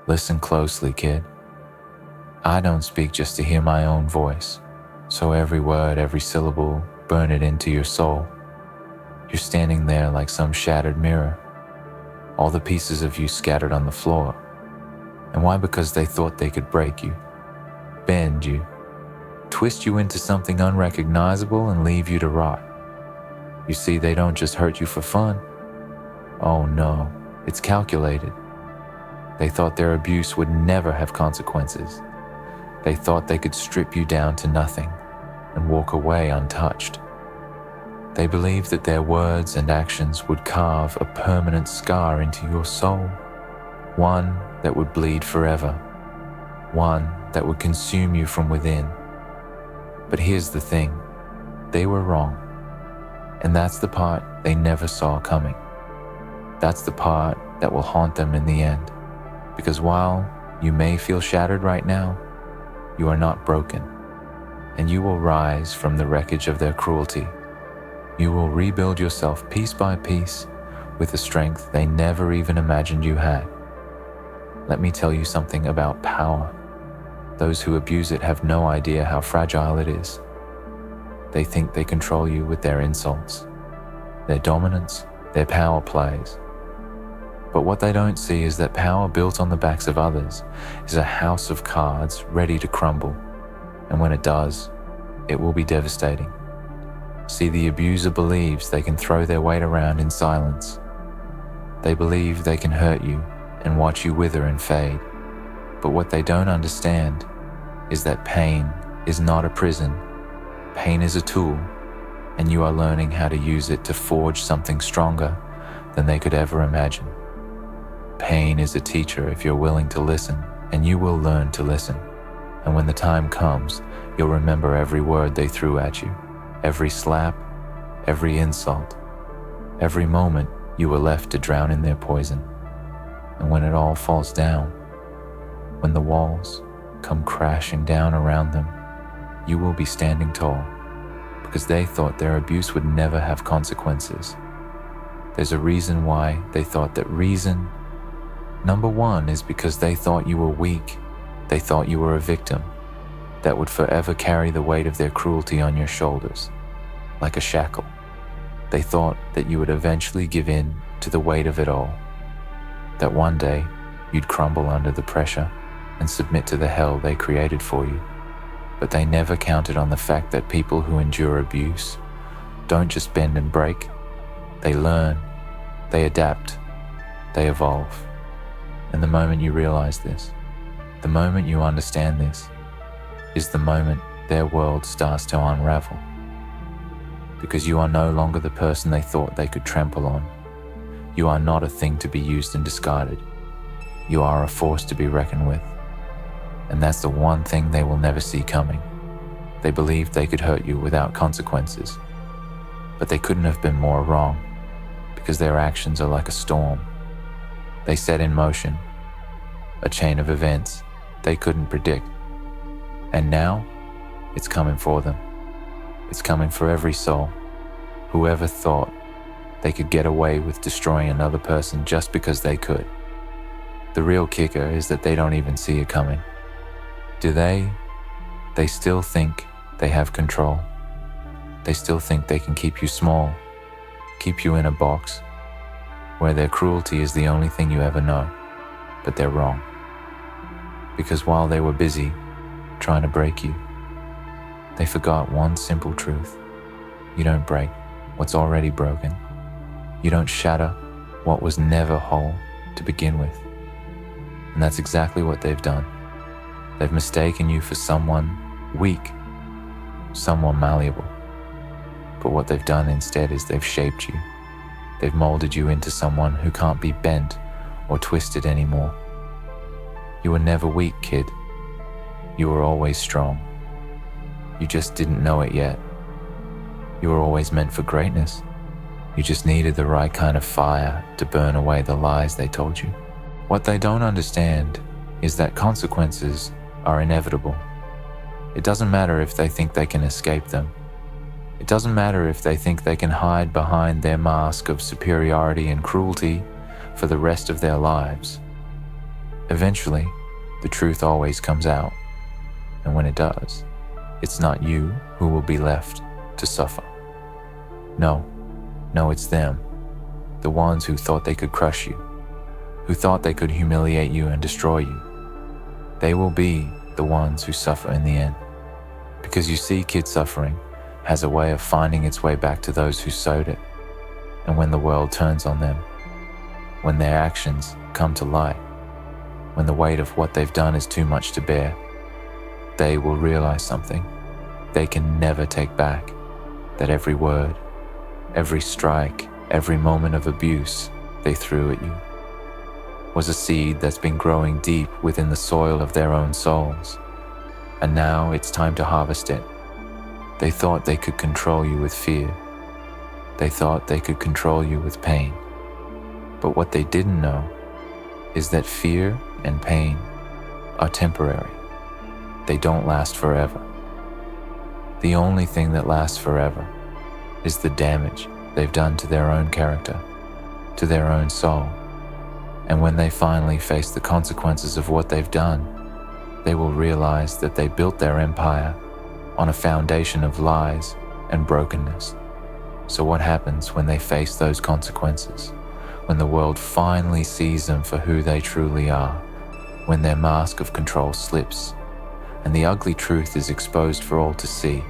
Listen closely, kid. I don't speak just to hear my own voice, so every word, every syllable, burn it into your soul. You're standing there like some shattered mirror, all the pieces of you scattered on the floor. And why? Because they thought they could break you, bend you, twist you into something unrecognizable and leave you to rot. You see, they don't just hurt you for fun. Oh no, it's calculated. They thought their abuse would never have consequences. They thought they could strip you down to nothing and walk away untouched. They believed that their words and actions would carve a permanent scar into your soul, one that would bleed forever, one that would consume you from within. But here's the thing, they were wrong. And that's the part they never saw coming. That's the part that will haunt them in the end. Because while you may feel shattered right now, you are not broken. And you will rise from the wreckage of their cruelty. You will rebuild yourself piece by piece with the strength they never even imagined you had. Let me tell you something about power. Those who abuse it have no idea how fragile it is. They think they control you with their insults, their dominance, their power plays. But what they don't see is that power built on the backs of others is a house of cards ready to crumble. And when it does, it will be devastating. See, the abuser believes they can throw their weight around in silence. They believe they can hurt you and watch you wither and fade. But what they don't understand is that pain is not a prison. Pain is a tool, and you are learning how to use it to forge something stronger than they could ever imagine. Pain is a teacher if you're willing to listen, and you will learn to listen. And when the time comes, you'll remember every word they threw at you, every slap, every insult, every moment you were left to drown in their poison. And when it all falls down, when the walls come crashing down around them, you will be standing tall, because they thought their abuse would never have consequences. There's a reason why they thought that reason. Number one is because they thought you were weak. They thought you were a victim that would forever carry the weight of their cruelty on your shoulders, like a shackle. They thought that you would eventually give in to the weight of it all, that one day you'd crumble under the pressure and submit to the hell they created for you. But they never counted on the fact that people who endure abuse don't just bend and break. They learn, they adapt, they evolve. And the moment you realize this, the moment you understand this, is the moment their world starts to unravel. Because you are no longer the person they thought they could trample on. You are not a thing to be used and discarded. You are a force to be reckoned with. And that's the one thing they will never see coming. They believed they could hurt you without consequences. But they couldn't have been more wrong, because their actions are like a storm. They set in motion a chain of events they couldn't predict. And now, it's coming for them. It's coming for every soul. Whoever thought they could get away with destroying another person just because they could. The real kicker is that they don't even see it coming. Do they? They still think they have control. They still think they can keep you small, keep you in a box, where their cruelty is the only thing you ever know. But they're wrong. Because while they were busy trying to break you, they forgot one simple truth. You don't break what's already broken. You don't shatter what was never whole to begin with. And that's exactly what they've done. They've mistaken you for someone weak, someone malleable. But what they've done instead is they've shaped you. They've molded you into someone who can't be bent or twisted anymore. You were never weak, kid. You were always strong. You just didn't know it yet. You were always meant for greatness. You just needed the right kind of fire to burn away the lies they told you. What they don't understand is that consequences are inevitable. It doesn't matter if they think they can escape them. It doesn't matter if they think they can hide behind their mask of superiority and cruelty for the rest of their lives. Eventually, the truth always comes out, and when it does, it's not you who will be left to suffer. No, it's them, the ones who thought they could crush you, who thought they could humiliate you and destroy you. They will be the ones who suffer in the end. Because you see, kid, suffering has a way of finding its way back to those who sowed it. And when the world turns on them, when their actions come to light, when the weight of what they've done is too much to bear, they will realize something they can never take back, that every word, every strike, every moment of abuse they threw at you was a seed that's been growing deep within the soil of their own souls, and now it's time to harvest it. They thought they could control you with fear. They thought they could control you with pain. But what they didn't know is that fear and pain are temporary. They don't last forever. The only thing that lasts forever is the damage they've done to their own character, to their own soul. And when they finally face the consequences of what they've done, they will realize that they built their empire on a foundation of lies and brokenness. So what happens when they face those consequences? When the world finally sees them for who they truly are, when their mask of control slips and the ugly truth is exposed for all to see,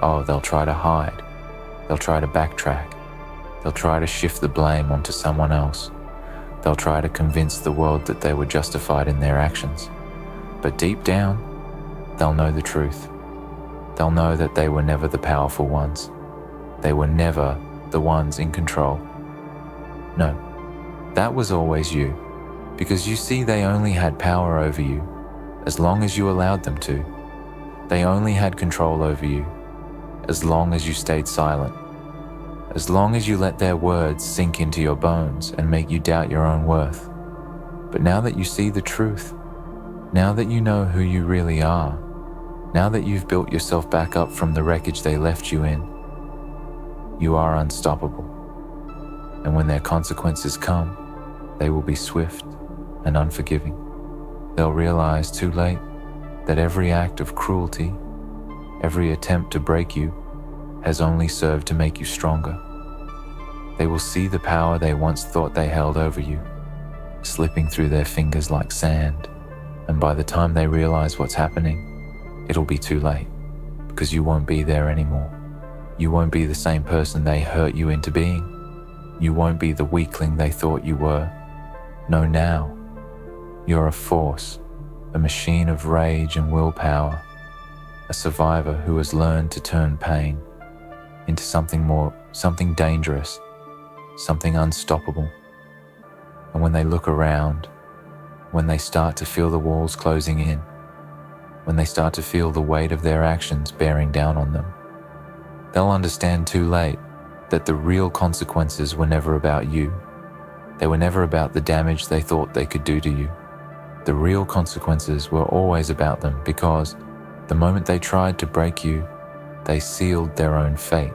oh, they'll try to hide. They'll try to backtrack. They'll try to shift the blame onto someone else. They'll try to convince the world that they were justified in their actions. But deep down, they'll know the truth. They'll know that they were never the powerful ones. They were never the ones in control. No, that was always you. Because you see, they only had power over you as long as you allowed them to. They only had control over you as long as you stayed silent. As long as you let their words sink into your bones and make you doubt your own worth. But now that you see the truth, now that you know who you really are, now that you've built yourself back up from the wreckage they left you in, you are unstoppable. And when their consequences come, they will be swift and unforgiving. They'll realize too late that every act of cruelty, every attempt to break you, has only served to make you stronger. They will see the power they once thought they held over you, slipping through their fingers like sand, and by the time they realize what's happening, it'll be too late, because you won't be there anymore. You won't be the same person they hurt you into being. You won't be the weakling they thought you were. No, now, you're a force, a machine of rage and willpower, a survivor who has learned to turn pain into something more, something dangerous, something unstoppable. And when they look around, when they start to feel the walls closing in, when they start to feel the weight of their actions bearing down on them, they'll understand too late that the real consequences were never about you. They were never about the damage they thought they could do to you. The real consequences were always about them, because the moment they tried to break you, they sealed their own fate.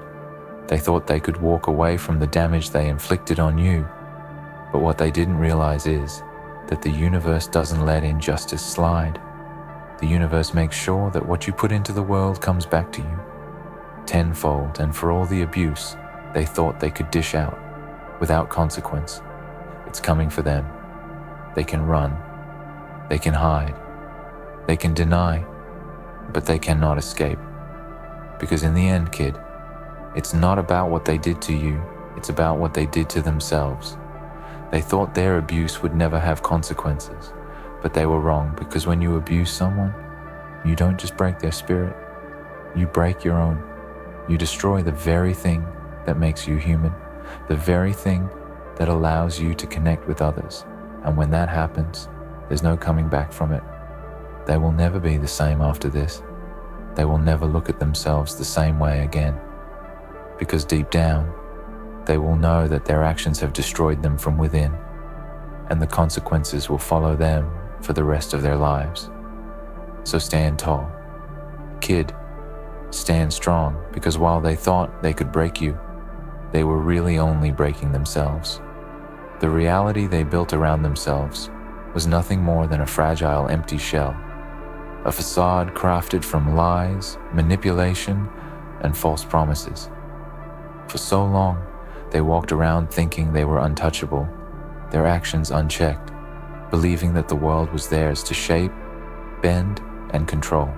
They thought they could walk away from the damage they inflicted on you. But what they didn't realize is that the universe doesn't let injustice slide. The universe makes sure that what you put into the world comes back to you tenfold, and for all the abuse they thought they could dish out without consequence, it's coming for them. They can run, they can hide, they can deny, but they cannot escape. Because in the end, kid, it's not about what they did to you, it's about what they did to themselves. They thought their abuse would never have consequences, but they were wrong, because when you abuse someone, you don't just break their spirit, you break your own. You destroy the very thing that makes you human, the very thing that allows you to connect with others. And when that happens, there's no coming back from it. They will never be the same after this. They will never look at themselves the same way again. Because deep down, they will know that their actions have destroyed them from within, and the consequences will follow them for the rest of their lives. So stand tall. Kid, stand strong, because while they thought they could break you, they were really only breaking themselves. The reality they built around themselves was nothing more than a fragile, empty shell, a facade crafted from lies, manipulation, and false promises. For so long, they walked around thinking they were untouchable, their actions unchecked, believing that the world was theirs to shape, bend, and control.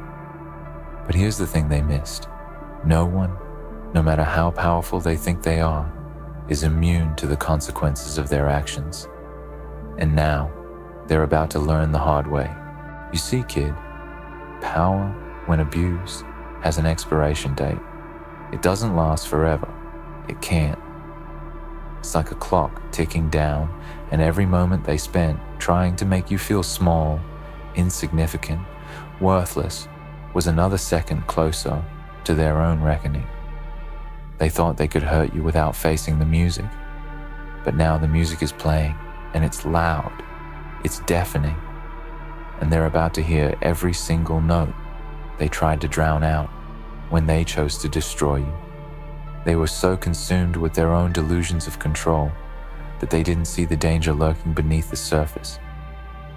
But here's the thing they missed. No one, no matter how powerful they think they are, is immune to the consequences of their actions. And now, they're about to learn the hard way. You see, kid, power, when abused, has an expiration date. It doesn't last forever. It can't. It's like a clock ticking down, and every moment they spent trying to make you feel small, insignificant, worthless, was another second closer to their own reckoning. They thought they could hurt you without facing the music, but now the music is playing, and it's loud, it's deafening, and they're about to hear every single note they tried to drown out when they chose to destroy you. They were so consumed with their own delusions of control that they didn't see the danger lurking beneath the surface.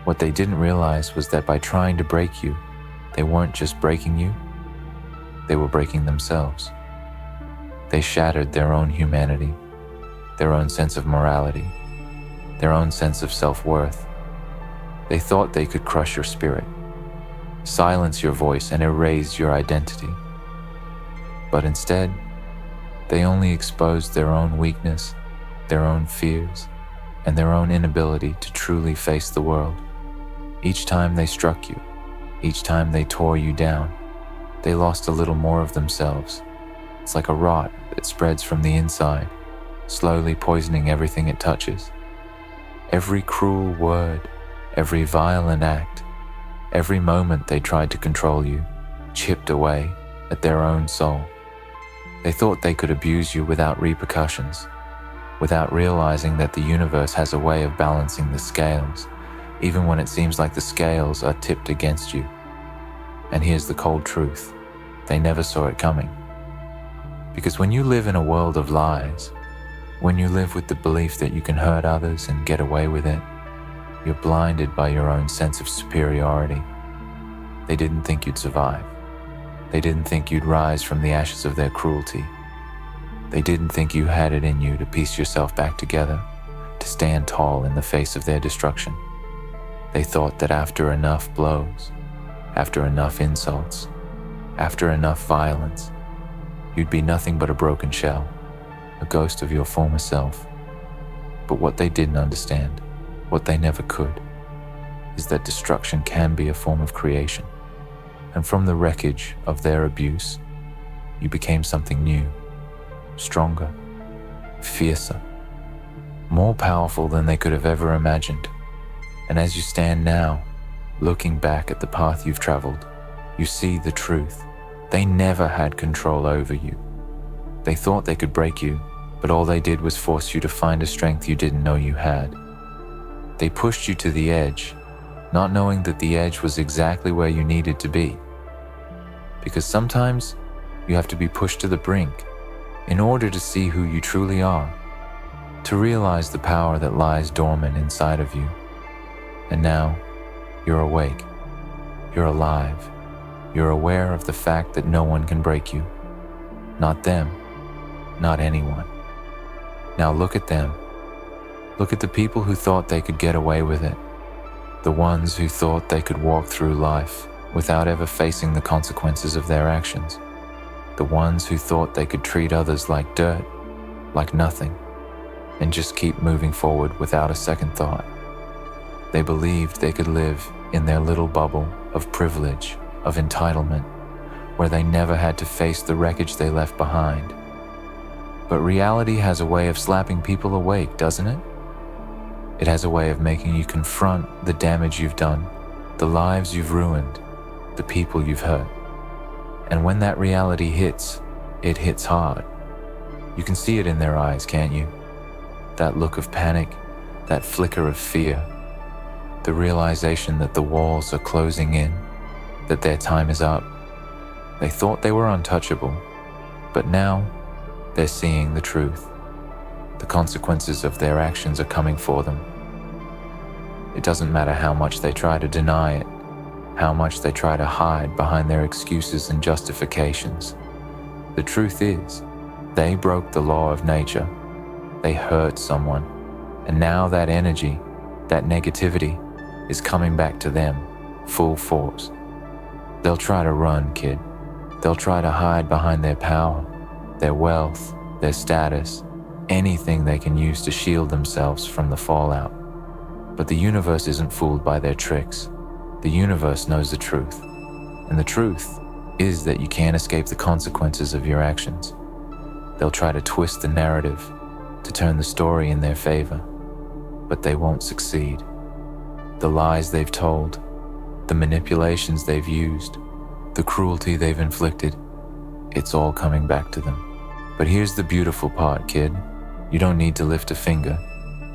What they didn't realize was that by trying to break you, they weren't just breaking you, they were breaking themselves. They shattered their own humanity, their own sense of morality, their own sense of self-worth. They thought they could crush your spirit, silence your voice, and erase your identity. But instead, they only exposed their own weakness, their own fears, and their own inability to truly face the world. Each time they struck you, each time they tore you down, they lost a little more of themselves. It's like a rot that spreads from the inside, slowly poisoning everything it touches. Every cruel word, every violent act, every moment they tried to control you, chipped away at their own soul. They thought they could abuse you without repercussions, without realizing that the universe has a way of balancing the scales, even when it seems like the scales are tipped against you. And here's the cold truth. They never saw it coming. Because when you live in a world of lies, when you live with the belief that you can hurt others and get away with it, you're blinded by your own sense of superiority. They didn't think you'd survive. They didn't think you'd rise from the ashes of their cruelty. They didn't think you had it in you to piece yourself back together, to stand tall in the face of their destruction. They thought that after enough blows, after enough insults, after enough violence, you'd be nothing but a broken shell, a ghost of your former self. But what they didn't understand, what they never could, is that destruction can be a form of creation. And from the wreckage of their abuse, you became something new, stronger, fiercer, more powerful than they could have ever imagined. And as you stand now, looking back at the path you've traveled, you see the truth. They never had control over you. They thought they could break you, but all they did was force you to find a strength you didn't know you had. They pushed you to the edge, not knowing that the edge was exactly where you needed to be. Because sometimes you have to be pushed to the brink in order to see who you truly are, to realize the power that lies dormant inside of you. And now, you're awake, you're alive, you're aware of the fact that no one can break you. Not them, not anyone. Now look at them. Look at the people who thought they could get away with it. The ones who thought they could walk through life without ever facing the consequences of their actions. The ones who thought they could treat others like dirt, like nothing, and just keep moving forward without a second thought. They believed they could live in their little bubble of privilege, of entitlement, where they never had to face the wreckage they left behind. But reality has a way of slapping people awake, doesn't it? It has a way of making you confront the damage you've done, the lives you've ruined, the people you've hurt. And when that reality hits, it hits hard. You can see it in their eyes, can't you? That look of panic, that flicker of fear, the realization that the walls are closing in, that their time is up. They thought they were untouchable, but now they're seeing the truth. The consequences of their actions are coming for them. It doesn't matter how much they try to deny it, how much they try to hide behind their excuses and justifications. The truth is, they broke the law of nature. They hurt someone, and now that energy, that negativity, is coming back to them, full force. They'll try to run, kid. They'll try to hide behind their power, their wealth, their status, anything they can use to shield themselves from the fallout. But the universe isn't fooled by their tricks. The universe knows the truth. And the truth is that you can't escape the consequences of your actions. They'll try to twist the narrative, to turn the story in their favor, but they won't succeed. The lies they've told, the manipulations they've used, the cruelty they've inflicted, it's all coming back to them. But here's the beautiful part, kid. You don't need to lift a finger.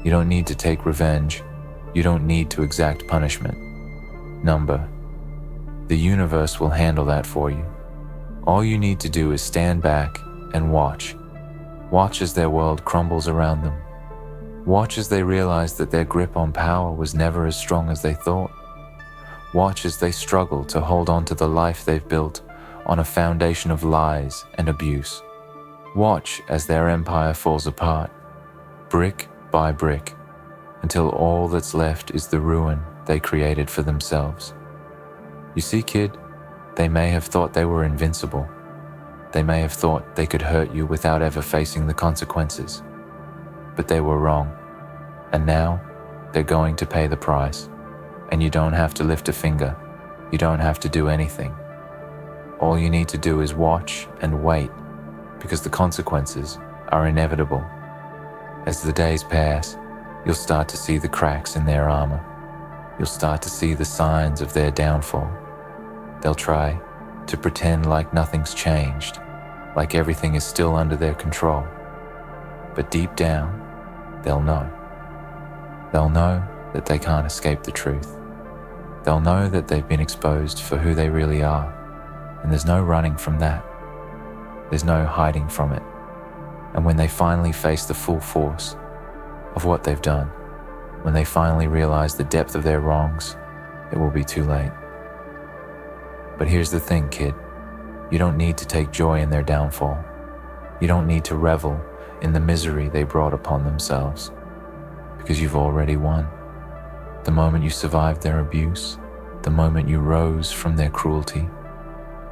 You don't need to take revenge. You don't need to exact punishment. Number. The universe will handle that for you. All you need to do is stand back and watch. Watch as their world crumbles around them. Watch as they realize that their grip on power was never as strong as they thought. Watch as they struggle to hold on to the life they've built on a foundation of lies and abuse. Watch as their empire falls apart, brick by brick, until all that's left is the ruin they created for themselves. You see, kid, they may have thought they were invincible. They may have thought they could hurt you without ever facing the consequences. But they were wrong, and now they're going to pay the price. And you don't have to lift a finger. You don't have to do anything. All you need to do is watch and wait, because the consequences are inevitable. As the days pass, you'll start to see the cracks in their armor. You'll start to see the signs of their downfall. They'll try to pretend like nothing's changed, like everything is still under their control. But deep down, they'll know. They'll know that they can't escape the truth. They'll know that they've been exposed for who they really are, and there's no running from that. There's no hiding from it. And when they finally face the full force of what they've done, when they finally realize the depth of their wrongs, it will be too late. But here's the thing, kid. You don't need to take joy in their downfall. You don't need to revel in the misery they brought upon themselves, because you've already won. The moment you survived their abuse, the moment you rose from their cruelty,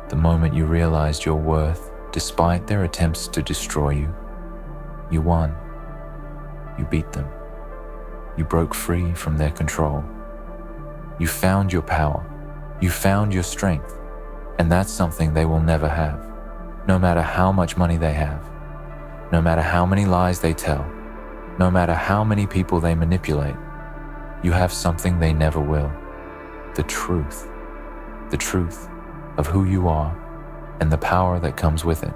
the moment you realized your worth despite their attempts to destroy you, you won. You beat them. You broke free from their control. You found your power. You found your strength. And that's something they will never have, no matter how much money they have, no matter how many lies they tell, no matter how many people they manipulate. You have something they never will. The truth of who you are and the power that comes with it.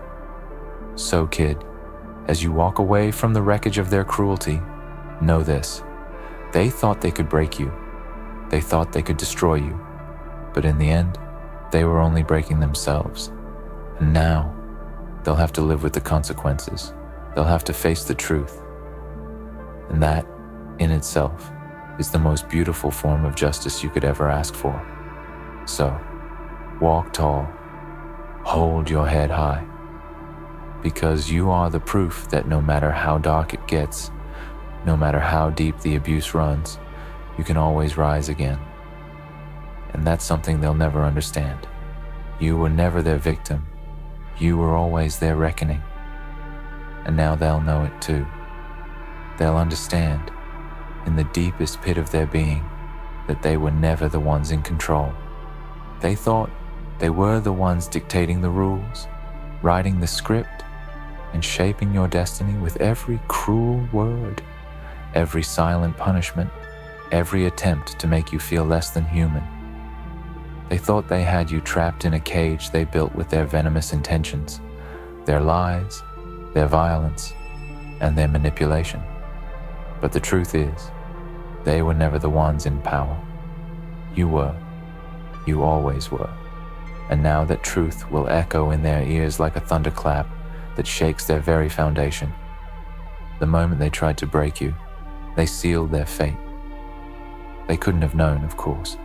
So, kid, as you walk away from the wreckage of their cruelty, know this. They thought they could break you. They thought they could destroy you. But in the end, they were only breaking themselves. And now, they'll have to live with the consequences. They'll have to face the truth. And that, in itself, is the most beautiful form of justice you could ever ask for. So, walk tall. Hold your head high. Because you are the proof that no matter how dark it gets, no matter how deep the abuse runs, you can always rise again. And that's something they'll never understand. You were never their victim. You were always their reckoning. And now they'll know it too. They'll understand, in the deepest pit of their being, that they were never the ones in control. They thought they were the ones dictating the rules, writing the script, and shaping your destiny with every cruel word, every silent punishment, every attempt to make you feel less than human. They thought they had you trapped in a cage they built with their venomous intentions, their lies, their violence, and their manipulation. But the truth is, they were never the ones in power. You were. You always were. And now that truth will echo in their ears like a thunderclap that shakes their very foundation. The moment they tried to break you, they sealed their fate. They couldn't have known, of course.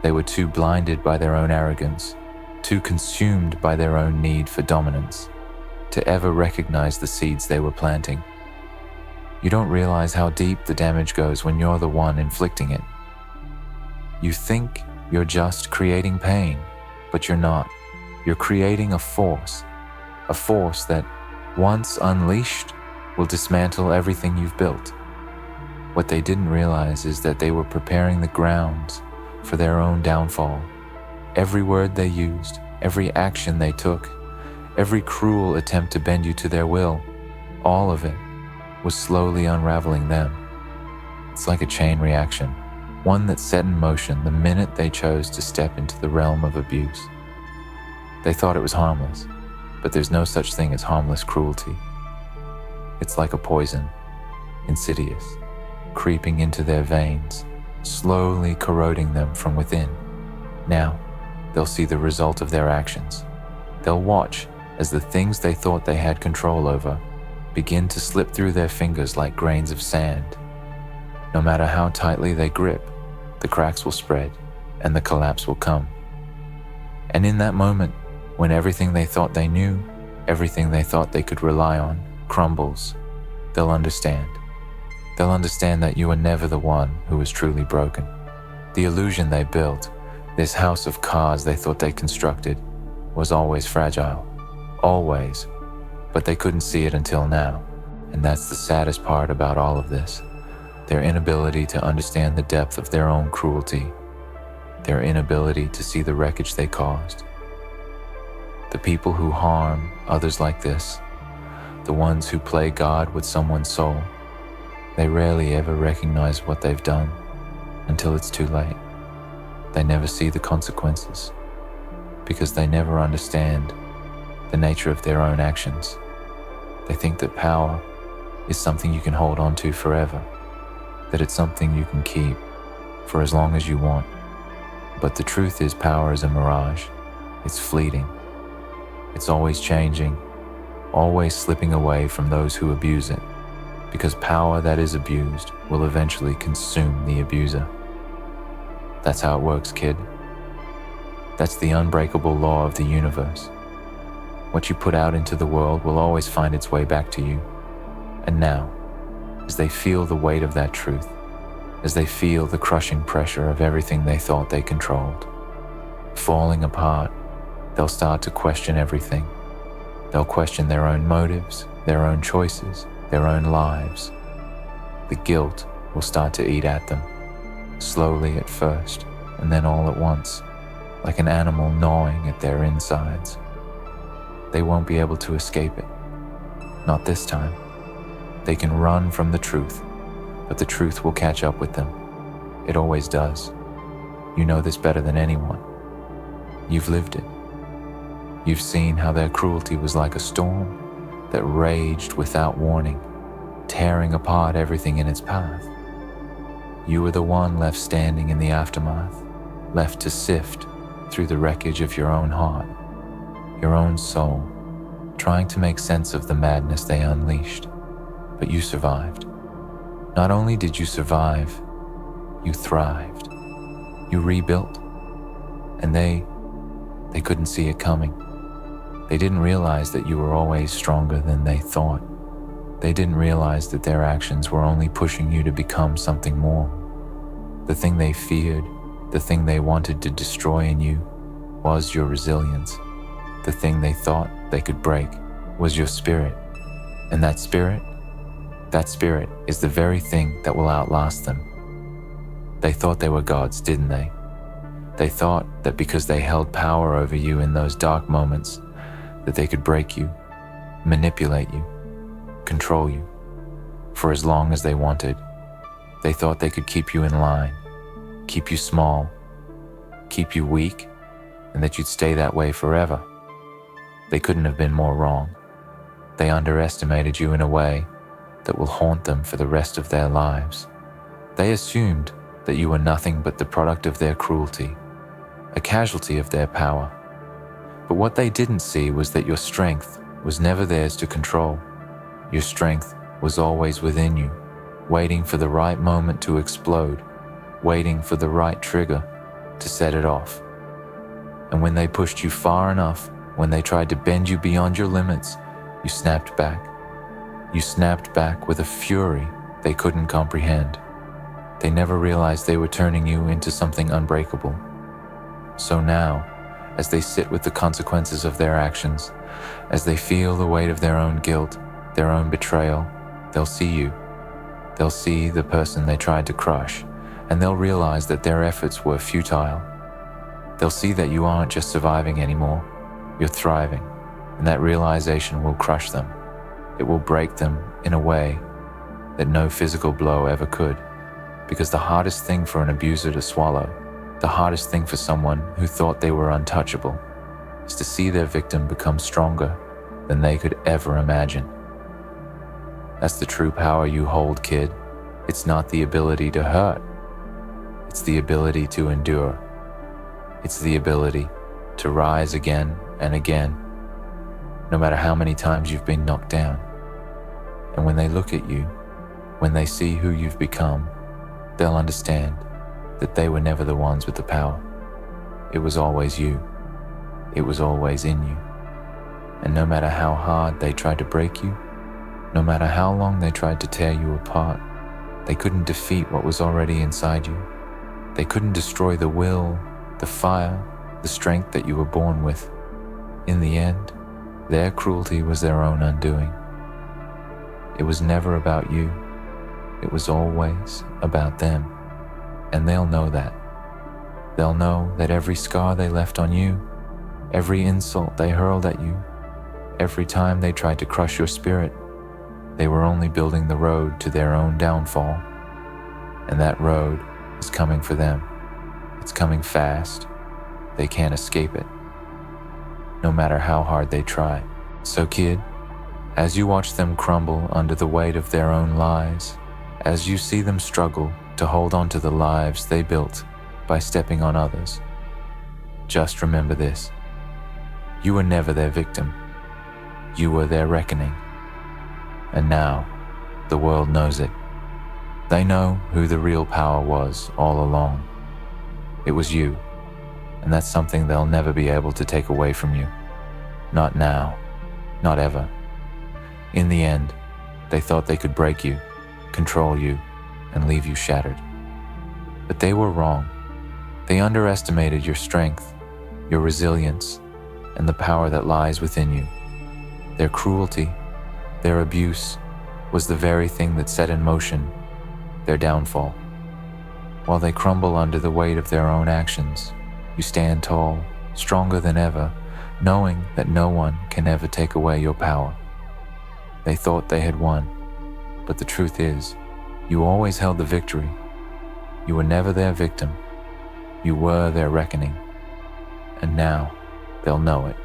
They were too blinded by their own arrogance, too consumed by their own need for dominance, to ever recognize the seeds they were planting. You don't realize how deep the damage goes when you're the one inflicting it. You think you're just creating pain, but you're not. You're creating a force that, once unleashed, will dismantle everything you've built. What they didn't realize is that they were preparing the grounds for their own downfall. Every word they used, every action they took, every cruel attempt to bend you to their will, all of it was slowly unraveling them. It's like a chain reaction, one that set in motion the minute they chose to step into the realm of abuse. They thought it was harmless, but there's no such thing as harmless cruelty. It's like a poison, insidious, creeping into their veins, slowly corroding them from within. Now, they'll see the result of their actions. They'll watch as the things they thought they had control over begin to slip through their fingers like grains of sand. No matter how tightly they grip, the cracks will spread and the collapse will come. And in that moment, when everything they thought they knew, everything they thought they could rely on, crumbles, they'll understand. They'll understand that you were never the one who was truly broken. The illusion they built, this house of cards they thought they constructed, was always fragile. Always. But they couldn't see it until now. And that's the saddest part about all of this. Their inability to understand the depth of their own cruelty. Their inability to see the wreckage they caused. The people who harm others like this, the ones who play God with someone's soul, they rarely ever recognize what they've done until it's too late. They never see the consequences because they never understand the nature of their own actions. They think that power is something you can hold on to forever, that it's something you can keep for as long as you want. But the truth is, power is a mirage. It's fleeting. It's always changing, always slipping away from those who abuse it, because power that is abused will eventually consume the abuser. That's how it works, kid. That's the unbreakable law of the universe. What you put out into the world will always find its way back to you. And now, as they feel the weight of that truth, as they feel the crushing pressure of everything they thought they controlled, falling apart, they'll start to question everything. They'll question their own motives, their own choices, their own lives. The guilt will start to eat at them, slowly at first, and then all at once, like an animal gnawing at their insides. They won't be able to escape it. Not this time. They can run from the truth, but the truth will catch up with them. It always does. You know this better than anyone. You've lived it. You've seen how their cruelty was like a storm that raged without warning, tearing apart everything in its path. You were the one left standing in the aftermath, left to sift through the wreckage of your own heart, your own soul, trying to make sense of the madness they unleashed. But you survived. Not only did you survive, you thrived. You rebuilt. And they couldn't see it coming. They didn't realize that you were always stronger than they thought. They didn't realize that their actions were only pushing you to become something more. The thing they feared, the thing they wanted to destroy in you, was your resilience. The thing they thought they could break was your spirit. And that spirit is the very thing that will outlast them. They thought they were gods, didn't they? They thought that because they held power over you in those dark moments, that they could break you, manipulate you, control you, for as long as they wanted. They thought they could keep you in line, keep you small, keep you weak, and that you'd stay that way forever. They couldn't have been more wrong. They underestimated you in a way that will haunt them for the rest of their lives. They assumed that you were nothing but the product of their cruelty, a casualty of their power. But what they didn't see was that your strength was never theirs to control. Your strength was always within you, waiting for the right moment to explode, waiting for the right trigger to set it off. And when they pushed you far enough, when they tried to bend you beyond your limits, you snapped back. You snapped back with a fury they couldn't comprehend. They never realized they were turning you into something unbreakable. So now, as they sit with the consequences of their actions, as they feel the weight of their own guilt, their own betrayal, they'll see you. They'll see the person they tried to crush, and they'll realize that their efforts were futile. They'll see that you aren't just surviving anymore, you're thriving, and that realization will crush them. It will break them in a way that no physical blow ever could, because the hardest thing for an abuser to swallow, the hardest thing for someone who thought they were untouchable, is to see their victim become stronger than they could ever imagine. That's the true power you hold, kid. It's not the ability to hurt. It's the ability to endure. It's the ability to rise again and again, no matter how many times you've been knocked down. And when they look at you, when they see who you've become, they'll understand that they were never the ones with the power. It was always you. It was always in you. And no matter how hard they tried to break you, no matter how long they tried to tear you apart, they couldn't defeat what was already inside you. They couldn't destroy the will, the fire, the strength that you were born with. In the end, their cruelty was their own undoing. It was never about you. It was always about them. And they'll know that. They'll know that every scar they left on you, every insult they hurled at you, every time they tried to crush your spirit, they were only building the road to their own downfall. And that road is coming for them. It's coming fast. They can't escape it, no matter how hard they try. So kid, as you watch them crumble under the weight of their own lies, as you see them struggle to hold on to the lives they built by stepping on others, just remember this. You were never their victim. You were their reckoning. And now, the world knows it. They know who the real power was all along. It was you, and that's something they'll never be able to take away from you. Not now, not ever. In the end, they thought they could break you, control you, and leave you shattered. But they were wrong. They underestimated your strength, your resilience, and the power that lies within you. Their cruelty, their abuse, was the very thing that set in motion their downfall. While they crumble under the weight of their own actions, you stand tall, stronger than ever, knowing that no one can ever take away your power. They thought they had won, but the truth is, you always held the victory. You were never their victim. You were their reckoning. And now, they'll know it.